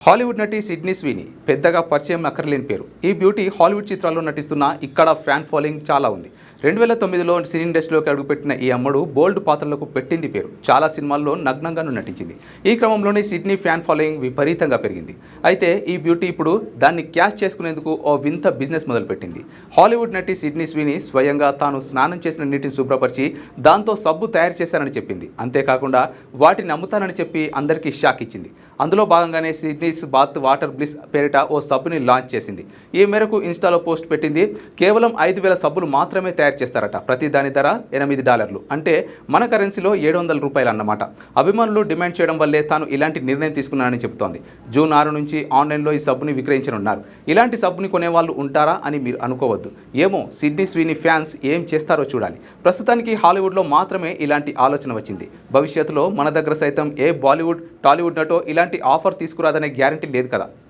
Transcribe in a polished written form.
Hollywood నటి Sydney స్వీనీ పెద్దగా పరిచయం అక్కర్లేని పేరు. ఈ బ్యూటీ హాలీవుడ్ చిత్రాల్లో నటిస్తున్న ఇక్కడ ఫ్యాన్ ఫాలోయింగ్ చాలా ఉంది. 2009లో సినీ ఇండస్ట్రీలోకి అడుగుపెట్టిన ఈ అమ్మడు బోల్డ్ పాత్రలకు పెట్టింది పేరు. చాలా సినిమాల్లో నగ్నంగానూ నటించింది. ఈ క్రమంలోనే సిడ్నీ ఫ్యాన్ ఫాలోయింగ్ విపరీతంగా పెరిగింది. అయితే ఈ బ్యూటీ ఇప్పుడు దాన్ని క్యాష్ చేసుకునేందుకు ఓ వింత బిజినెస్ మొదలుపెట్టింది. హాలీవుడ్ నటి సిడ్నీ స్వీనీ స్వయంగా తాను స్నానం చేసిన నీటిని శుభ్రపరిచి దాంతో సబ్బు తయారు చేశానని చెప్పింది. అంతేకాకుండా వాటిని అమ్ముతానని చెప్పి అందరికీ షాక్ ఇచ్చింది. అందులో భాగంగానే సిడ్నీస్ బాత్ వాటర్ బ్లిస్ పేరిట ఓ సబ్బుని లాంచ్ చేసింది. ఈ మేరకు ఇన్స్టాలో పోస్ట్ పెట్టింది. కేవలం 5,000 సబ్బులు మాత్రమే తయారు చేస్తారట. ప్రతి దాని ధర $8, అంటే మన కరెన్సీలో $700 అన్నమాట. అభిమానులు డిమాండ్ చేయడం వల్లే తాను ఇలాంటి నిర్ణయం తీసుకున్నానని చెబుతోంది. జూన్ 6 నుంచి ఆన్లైన్లో ఈ సబ్బుని విక్రయించనున్నారు. ఇలాంటి సబ్బుని కొనేవాళ్ళు ఉంటారా అని మీరు అనుకోవద్దు. ఏమో సిడ్నీ స్వీనీ ఫ్యాన్స్ ఏం చేస్తారో చూడాలి. ప్రస్తుతానికి హాలీవుడ్లో మాత్రమే ఇలాంటి ఆలోచన వచ్చింది. భవిష్యత్తులో మన దగ్గర సైతం ఏ బాలీవుడ్ టాలీవుడ్ నటో ఇలాంటి ఆఫర్ తీసుకురాదనే గ్యారంటీ లేదు కదా.